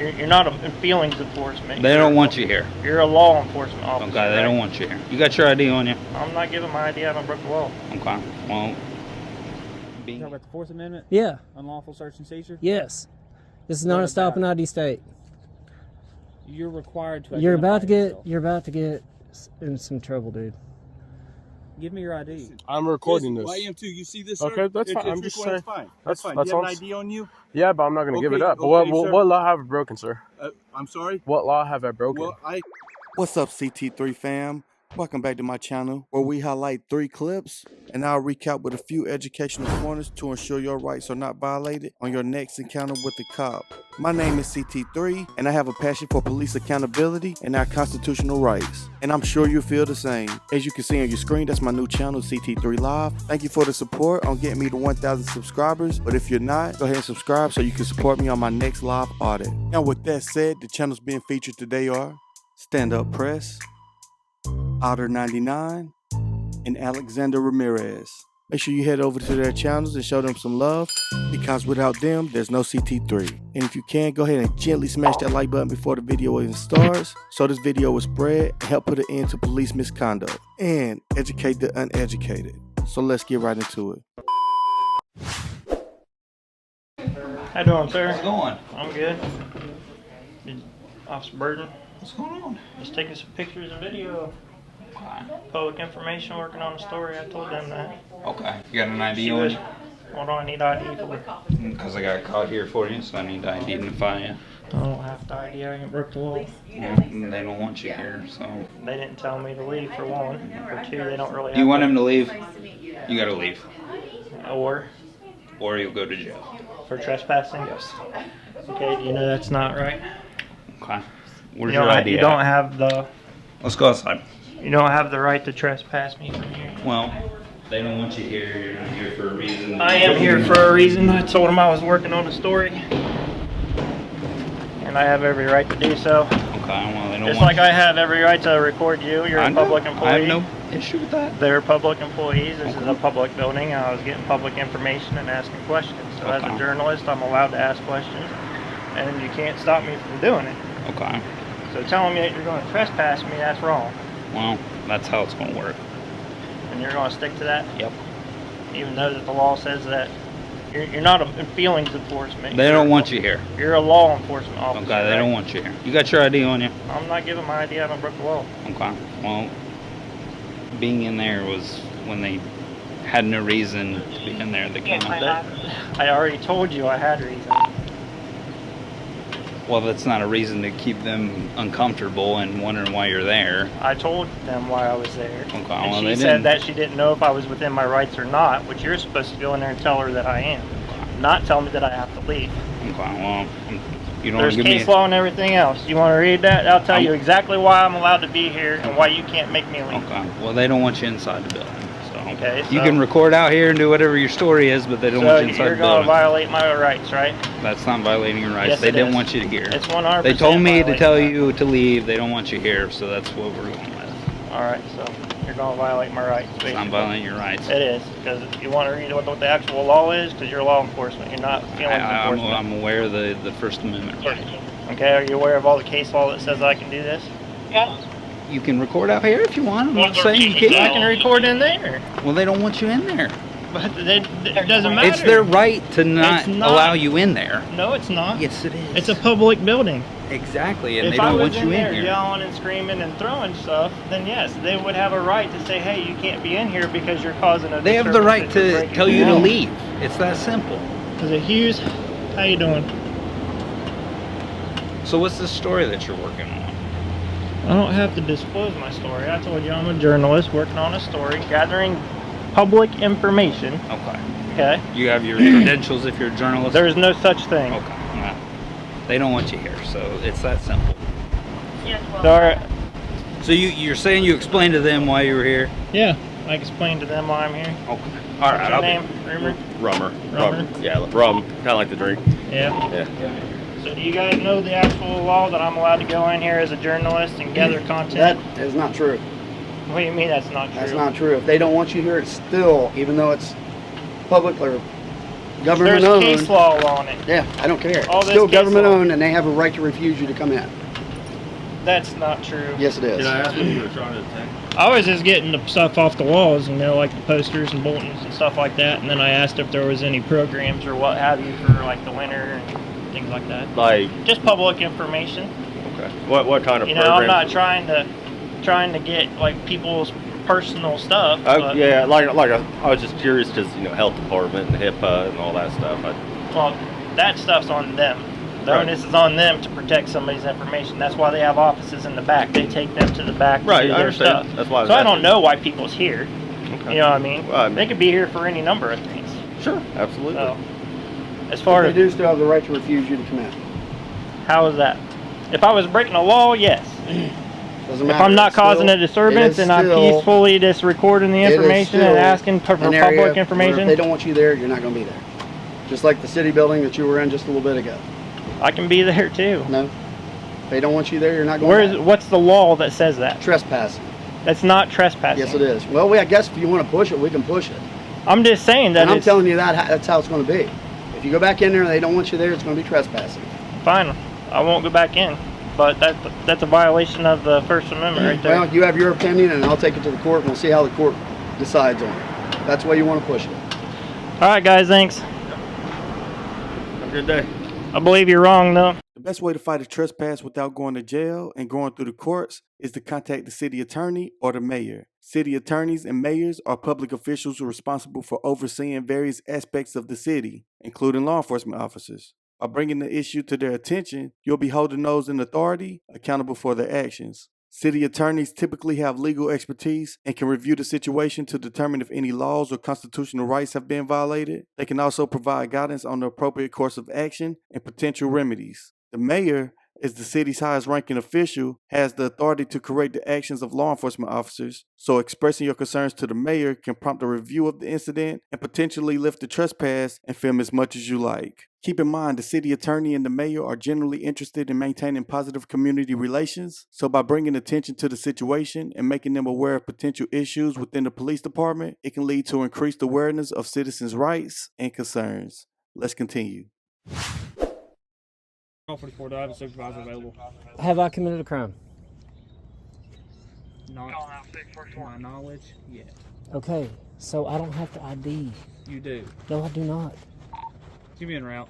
You're not a feelings enforcement. They don't want you here. You're a law enforcement officer. Okay, they don't want you here. You got your ID on you? I'm not giving my ID. I haven't broke the law. Okay, well... You talking about the Fourth Amendment? Yeah. Unlawful search and seizure? Yes. This is not a stop and ID state. You're required to. You're about to get. yourself. You're about to get in some trouble, dude. Give me your ID. I'm recording this. I am too. You see this? Okay, sir? that's fine. It's I'm just recorded, saying. It's fine. That's fine. that's You have an all. ID on you? Yeah, but I'm not gonna give it Okay, up. But okay, what sir. law have I broken, sir? I'm sorry. What law have I broken? Well, What's up, CT3 fam? Welcome back to my channel where we highlight 3 clips and I'll recap with a few educational pointers to ensure your rights are not violated on your next encounter with the cop. My name is CT3 and I have a passion for police accountability and our constitutional rights. And I'm sure you feel the same. As you can see on your screen, that's my new channel, CT3 Live. Thank you for the support on getting me to 1,000 subscribers. But if you're not, go ahead and subscribe so you can support me on my next live audit. Now with that said, the channels being featured today are Stand Up Press, Otter 99, and Alexander Ramirez. Make sure you head over to their channels and show them some love, because without them, there's no CT3. And if you can, go ahead and gently smash that like button before the video even starts, so this video will spread and help put an end to police misconduct and educate the uneducated. So let's get right into it. How you doing, sir? How's it going? I'm good. Officer Burton. What's going on? Just taking some pictures and video. Okay. Public information, working on a story. I told them that. Okay. You got an ID She on was, you? hold on, I need ID for it. Because I got caught here for you, so I need to identify you. I don't have to ID. I ain't broke the law. And they don't want you here, so... They didn't tell me to leave, for one. For two, they don't really have Do you want to. him to leave? You gotta leave. Or Or you'll go to jail. for trespassing? Yes. Okay, you know that's not right. Okay. Where's You your don't, ID you at? don't have the... Let's go outside. You don't have the right to trespass me from here. Well, they don't want you here. You're not here for a reason. I am here for a reason. I told him I was working on a story. And I have every right to do so. Okay, well, they don't Just want like I have every right to record you. You're a public employee. I have no issue with that. They're public employees. This is a public building. I was getting public information and asking questions. So as a journalist, I'm allowed to ask questions. And you can't stop me from doing it. Okay. So telling me that you're going to trespass me, that's wrong. Well, that's how it's going to work. And you're going to stick to that? Yep. Even though that the law says that you're not a feelings enforcement. They don't want you here. You're a law enforcement officer. Okay, they don't want you here. You got your ID on you? I'm not giving my ID. I haven't broke the law. Okay. Well, being in there was when they had no reason to be in there. They came out. I already told you I had reason. Well, that's not a reason to keep them uncomfortable and wondering why you're there. I told them why I was there. Okay, And well, she they said didn't. that she didn't know if I was within my rights or not, which you're supposed to go in there and tell her that I am. Not tell me that I have to leave. Okay, well, you don't There's give me. case law and everything else. You want to read that? I'll tell you exactly why I'm allowed to be here and why you can't make me leave. Okay. Well, they don't want you inside the building. So Okay, you so- can record out here and do whatever your story is, but they don't So want you inside you're the going to building. violate my rights, right? That's not violating your rights. Yes, They it didn't is. want you to here. It's 100%. They told me to violating tell that. you to leave. They don't want you here, so that's what we're going with. All right, so you're going to violate my rights. It's not basically. violating your rights. It is, because you want to read what the actual law is, because you're law enforcement. You're not feelings enforcement. I'm aware of the First Amendment right. Okay, are you aware of all the case law that says I can do this? Yeah. You can record out here if you want. I'm not saying you I can't. can record in there, Well, they don't want you in there. but it doesn't matter. It's their right to not It's not. allow you in there. No, it's not. Yes, it is. It's a public building. Exactly, and If they I don't was want you in there in here. yelling and screaming and throwing stuff, then yes, they would have a right to say, hey, you can't be in here because you're causing a They have the disturbance right that you're to breaking tell the you to law. leave. It's that simple. Is it Hughes? How you doing? So what's the story that you're working on? I don't have to disclose my story. I told you I'm a journalist working on a story, gathering public information. Okay. Okay? You have your credentials if you're a journalist? There's no such thing. Okay. Well, they don't want you here, so it's that simple. All right. So you're saying you explained to them why you were here? Yeah, I explained to them why I'm here. Okay. All What's right. your name? Rumor? Rummer. Rummer? Yeah, rum. Kind of like the drink. Yeah. Yeah. So do you guys know the actual law that I'm allowed to go in here as a journalist and gather content? That is not true. What do you mean that's not true? That's not true. If they don't want you here, it's still, even though it's public or government There's owned. case law on it. Yeah, I don't care. All It's this still case government law. owned, and they have a right to refuse you to come in. That's not true. Yes, it is. Did I ask what you were trying to attack? I was just getting the stuff off the walls, you know, like the posters and bulletins and stuff like that. And then I asked if there was any programs or what have you for like the winter and things like that. Like, Just public information. okay. What kind of You know, program? I'm not trying to get like people's personal stuff. but, Yeah, I was just curious because, you know, health department and HIPAA and all that stuff. Well, that stuff's on them. The Right. onus is on them to protect somebody's information. That's why they have offices in the back. They take them to the back to Right, do I their understand. stuff. That's why I was So I don't asking. know why people's here. Okay. You know what I mean? Well, I mean- They could be here for any number of things. Sure, absolutely. So, as far They as do still have the right to refuse you to come in. how is that? If I was breaking the law, yes. Doesn't If matter. I'm not It's still- causing a it disturbance is and I'm still- peacefully just recording the it is information and still asking for an area public where information, If they don't want you there, you're not going to be there. Just like the city building that you were in just a little bit ago. I can be there too. No. If they don't want you there, you're not going back. What's the law that says that? Trespassing. That's not trespassing. Yes, it is. Well, I guess if you want to push it, we can push it. I'm just saying that And I'm it's telling you that's how it's going to be. If you go back in there and they don't want you there, it's going to be trespassing. fine. I won't go back in. But that's a violation of the First Amendment right there. Well, you have your opinion, and I'll take it to the court, and we'll see how the court decides on it. That's why you want to push it. All right, guys, thanks. Have a good day. I believe you're wrong, though. The best way to fight a trespass without going to jail and going through the courts is to contact the city attorney or the mayor. City attorneys and mayors are public officials who are responsible for overseeing various aspects of the city, including law enforcement officers. By bringing the issue to their attention, you'll be holding those in authority accountable for their actions. City attorneys typically have legal expertise and can review the situation to determine if any laws or constitutional rights have been violated. They can also provide guidance on the appropriate course of action and potential remedies. The mayor, as the city's highest ranking official, has the authority to correct the actions of law enforcement officers, so expressing your concerns to the mayor can prompt a review of the incident and potentially lift the trespass and film as much as you like. Keep in mind, the city attorney and the mayor are generally interested in maintaining positive community relations, so by bringing attention to the situation and making them aware of potential issues within the police department, it can lead to increased awareness of citizens' rights and concerns. Let's continue. 44, do I have a supervisor available? Have I committed a crime? Not to my knowledge yet. Okay, so I don't have to ID. You do. No, I do not. Give me en route.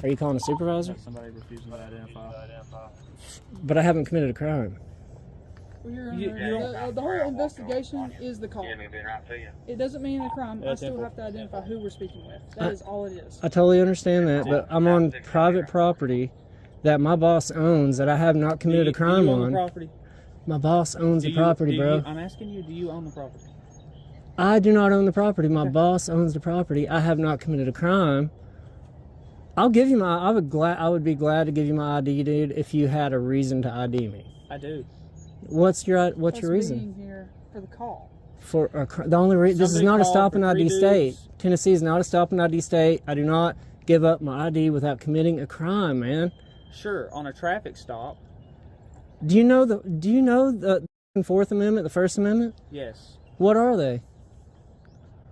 Are you calling a supervisor? Somebody refusing to identify. But I haven't committed a crime. Well, the whole investigation is the call. It doesn't mean a crime. I still have to identify who we're speaking with. That is all it is. I totally understand that, but I'm on private property that my boss owns that I have not committed a crime Do you own on. the property? My boss owns the property, bro. I'm asking you, do you own the property? I do not own the property. My boss owns the property. I have not committed a crime. I'll give you my. I would be glad to give you my ID, dude, if you had a reason to ID me. I do. What's your Us reason? being here for the call. For the only reason, this is Somebody not a called stop for and ID 3 state. dudes. Tennessee is not a stop and ID state. I do not give up my ID without committing a crime, man. Sure, on a traffic stop. Do you know the Fourth Amendment, the First Amendment? Yes. What are they?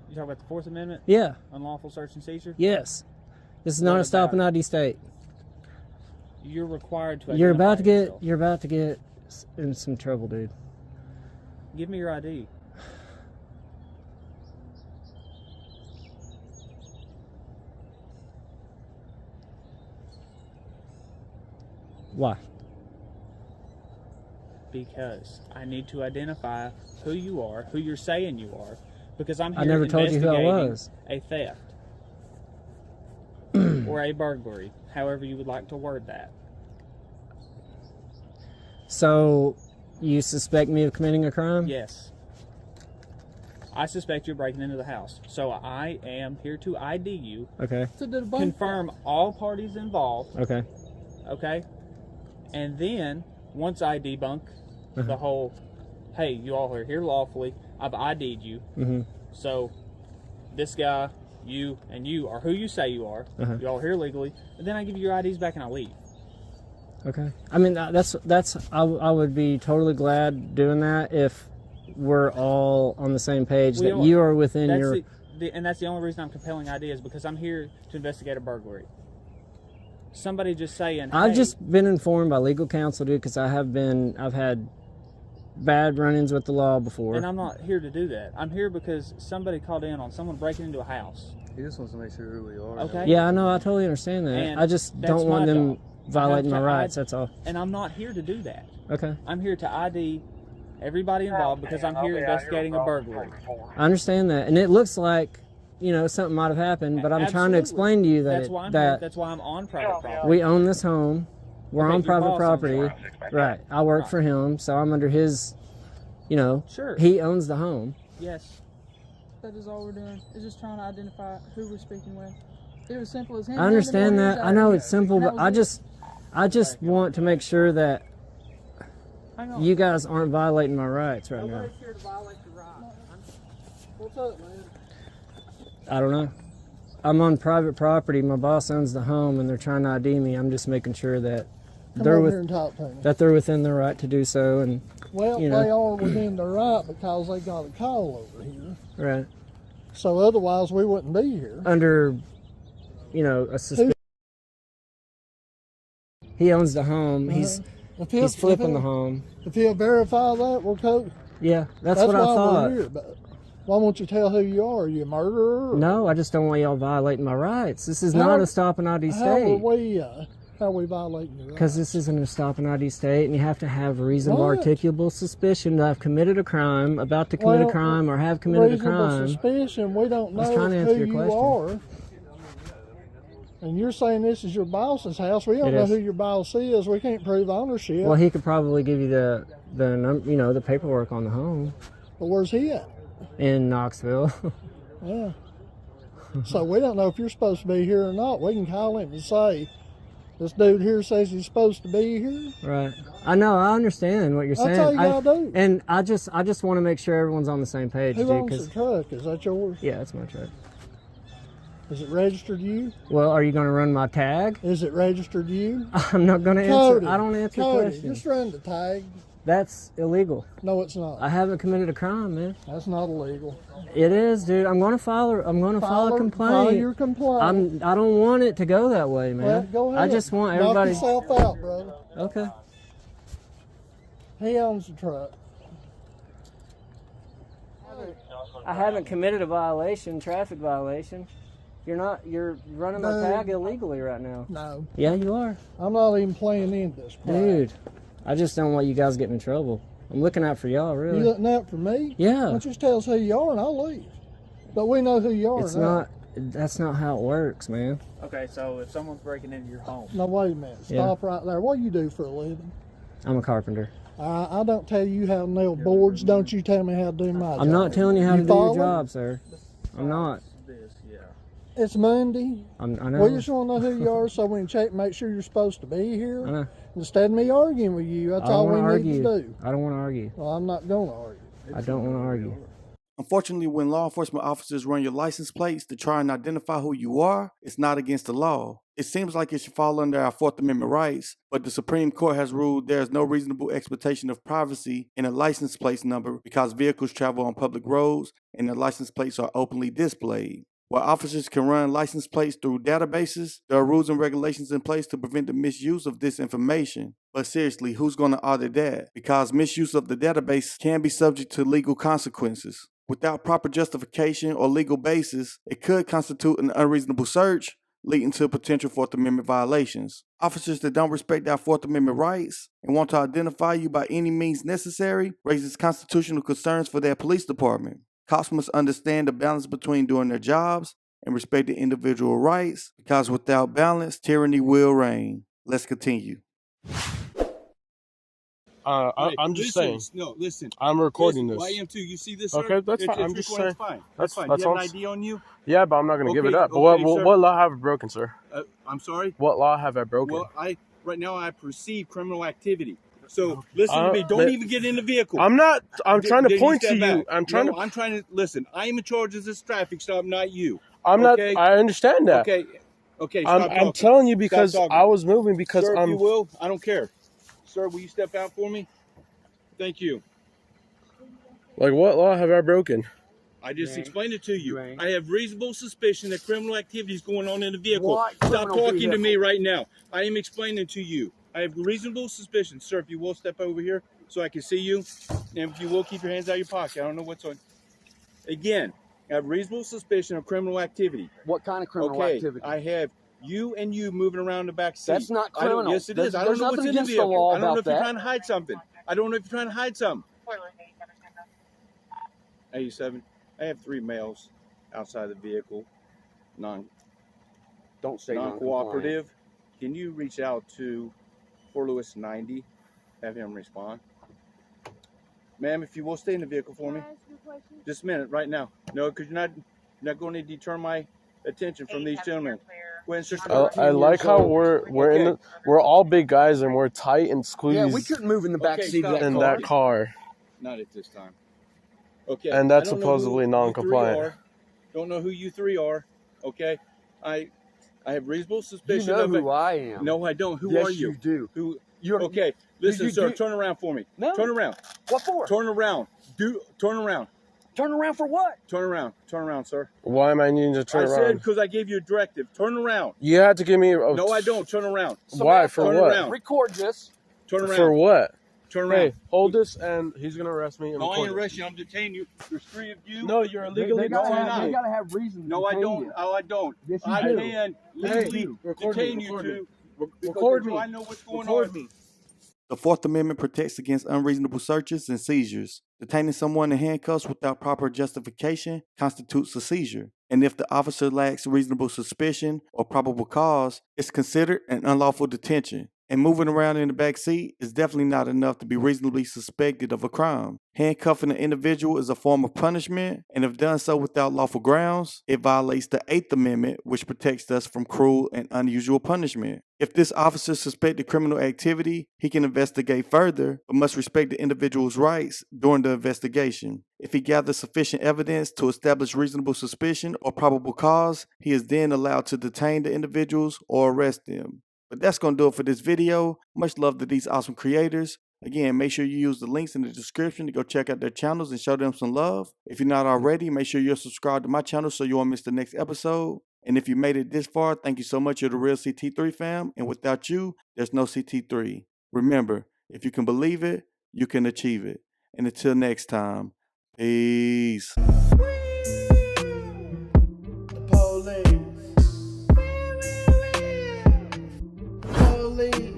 You talk about the Fourth Amendment? Yeah. Unlawful search and seizure? Yes. This is not What a stop and about ID state. You're required to You're about identify to get in some trouble, dude. Give me your ID. Why? Because I need to identify who you are, who you're saying you are, because I'm here I never told you who I investigating was. a theft or a burglary, however you would like to word that. So, you suspect me of committing a crime? Yes. I suspect you're breaking into the house. So I am here to ID you, Okay. To debunk confirm all parties involved, Okay. okay? And then, once I debunk the whole, hey, you all are here lawfully, I've ID'd you, Mm-hmm. so this guy, you, and you are who you say you are, you all are here legally, and then I give you your IDs back and I leave. Okay. I mean, I would be totally glad doing that if we're all on the same page, We that are. you are within your and that's the only reason I'm compelling ID is because I'm here to investigate a burglary. Somebody just saying, I've hey, just been informed by legal counsel, dude, because I've had bad run-ins with the law before. and I'm not here to do that. I'm here because somebody called in on someone breaking into a house. He just wants to make sure who we are. Okay. Yeah, I know. I totally understand that. And I just that's don't want my them job. violating my rights. That's all. And I'm not here to do that. Okay. I'm here to ID everybody involved because I'm here investigating a burglary. I understand that, and it looks like, you know, something might have happened, but I'm trying to explain to you that That's why I'm on private property. we own this home. We're Okay, on your private boss property. owns Right. I work for him, so I'm under his, you know, Sure. he owns the home. Yes. That is all we're doing. Is just trying to identify who we're speaking with. It was simple as him. I understand handing that. more I know his it's simple, and that but was I just want to make sure that Hang on. you guys aren't violating my rights right now. Nobody's here to violate your rights. What's up, man? I don't know. I'm on private property. My boss owns the home, and they're trying to ID me. I'm just making sure that Come they're over here and talk to me. that they're within their right to do so. And Well, you know. they are within their right because they got a call over here. right So otherwise, we wouldn't be here. under, you know, a suspicion. He owns the home. He's flipping the home. If he'll verify that, we're cool. Yeah, that's what I why thought. we're here. But why won't you tell who you are? Are you a murderer? Or No, I just don't want y'all violating my rights. This is not a stop and ID state. How are we violating your rights? Because this isn't a stop and ID state, and you have to have reasonable, What? articulable suspicion that I've committed a crime, about to commit a Well, crime, or have committed a reasonable crime. suspicion. We don't I was know trying to answer who your you question. are. And you're saying this is your boss's house. We don't It know is. who your boss is. We can't prove ownership. Well, he could probably give you the paperwork on the home But where's he at? in Knoxville. Yeah. So we don't know if you're supposed to be here or not. We can call him and say, this dude here says he's supposed to be here. Right. I know. I understand what you're saying. That's all you gotta do. And I just want to make sure everyone's on the same page. Who dude, owns 'cause- the truck? Is that yours? yeah, it's my truck. Is it registered to you? Well, are you going to run my tag? Is it registered to you? I'm not going to answer. Cody, I don't answer Cody, questions. just run the tag. That's illegal. No, it's not. I haven't committed a crime, man. That's not illegal. It is, dude. I'm going to file a complaint. File your complaint. I don't want it to go that way, man. Well, go ahead. I just want everybody. Knock yourself out, brother. Okay. He owns the truck. I haven't committed a violation, traffic violation. You're running my No. tag illegally right now. No, Yeah, you are. I'm not even playing into this. crap. Dude, I just don't want you guys getting in trouble. I'm looking out for y'all, You really. looking out for me? Yeah. Why don't you just tell us who you are and I'll leave. But we know who you are It's now. not, that's not how it works, man. Okay, so if someone's breaking into your home, Now wait a minute. Yeah. Stop right there. What do you do for a living? I'm a carpenter. I don't tell you how to nail boards. Don't you tell me how to do my job. I'm not telling you how to do follow your me? job, sir. I'm not. It's Monday. I know. We just want to know who you are so we can check, make sure you're supposed to be here. I know. Instead of me arguing with you, that's I all don't we want to need argue. to do. I don't want to argue. Well, I'm not going to argue. I don't want to argue. Unfortunately, when law enforcement officers run your license plates to try and identify who you are, it's not against the law. It seems like it should fall under our Fourth Amendment rights, but the Supreme Court has ruled there is no reasonable expectation of privacy in a license plate number because vehicles travel on public roads and the license plates are openly displayed. While officers can run license plates through databases, there are rules and regulations in place to prevent the misuse of this information. But seriously, who's going to audit that? Because misuse of the database can be subject to legal consequences. Without proper justification or legal basis, it could constitute an unreasonable search, leading to potential Fourth Amendment violations. Officers that don't respect our Fourth Amendment rights and want to identify you by any means necessary raises constitutional concerns for their police department. Cops must understand the balance between doing their jobs and respecting individual rights, because without balance, tyranny will reign. Let's continue. I'm just saying. No, listen. I'm recording Well, this. I am too. You see this? Okay, sir? that's fine. It's I'm just recording, saying. It's fine. That's fine. that's You have an all. ID on you? Yeah, but I'm not gonna give it Okay, up. But okay, sir. what law have I broken, sir? I'm sorry. What law have I broken? Well, right now I perceive criminal activity. So listen to me. Don't but- even get in the vehicle. I'm not. I'm trying to Then point to step you. back. I'm trying No, to. I'm trying to listen. I am in charge of this traffic stop, not you. I'm okay? not. I understand that. Okay. Okay. I'm Stop talking. telling you because Stop talking. I was moving because Sir, if I'm. you will, I don't care. Sir, will you step out for me? Thank you. Like, what law have I broken? I just explained it to you. You ain't. I have reasonable suspicion that criminal activity is going on in the vehicle. What Stop criminal talking to vehicle? me right now. I am explaining to you. I have reasonable suspicion. Sir, if you will step over here so I can see you, and if you will keep your hands out of your pocket. I don't know what's on. Again, I have reasonable suspicion of criminal activity. What kind of criminal Okay, activity? I have you moving around the back seat. That's not criminal. Yes, it is. I don't There's know what's nothing in the against the vehicle. law I don't know about if you're that. trying to hide something. I don't know if you're trying to hide something. 87. I have 3 males outside the vehicle, Don't say non-cooperative. Can you reach out to Fort Lewis 90, have him respond? Ma'am, if you will stay in the vehicle for me. Just a minute, right now. No, because you're not going to deter my attention from these gentlemen. Go ahead and search the car. I like how we're all big guys and we're tight and squeezed. Yeah, we couldn't move in the back seat of that in car. that car. Not at this time. Okay. And that's I don't know supposedly who non-compliant. you 3 are. Don't know who you 3 are. Okay. I have reasonable You suspicion know of it. who I am. No, I don't. Who Yes, are you? you do. Who? You're Okay. Listen, sir. do- Turn around for me. No. Turn around. What for? Turn around. Turn around. Turn around for what? Turn around. Turn around, sir. Why am I needing to turn I said around? because I gave you a directive. Turn around. You had to give me. No, I don't. Turn around. Why? For Turn what? around. Record this. Turn around. For what? Turn around. Hey, hold this, and he's gonna arrest me. And No, I ain't record it. arresting you. I'm detaining you. There's 3 of you. No, you're illegally They gotta detained. have, they gotta have reason. To No, I detain don't. you. Oh, I don't. Yes, you I do. can Hey, legally record me, detain you record to. Record because me. I know what's going Record on. me. The Fourth Amendment protects against unreasonable searches and seizures. Detaining someone in handcuffs without proper justification constitutes a seizure. And if the officer lacks reasonable suspicion or probable cause, it's considered an unlawful detention. And moving around in the back seat is definitely not enough to be reasonably suspected of a crime. Handcuffing an individual is a form of punishment, and if done so without lawful grounds, it violates the Eighth Amendment, which protects us from cruel and unusual punishment. If this officer suspected criminal activity, he can investigate further, but must respect the individual's rights during the investigation. If he gathers sufficient evidence to establish reasonable suspicion or probable cause, he is then allowed to detain the individuals or arrest them. But that's going to do it for this video. Much love to these awesome creators. Again, make sure you use the links in the description to go check out their channels and show them some love. If you're not already, make sure you're subscribed to my channel so you won't miss the next episode. And if you made it this far, thank you so much. You're the real CT3 fam. And without you, there's no CT3. Remember, if you can believe it, you can achieve it. And until next time, peace. Police.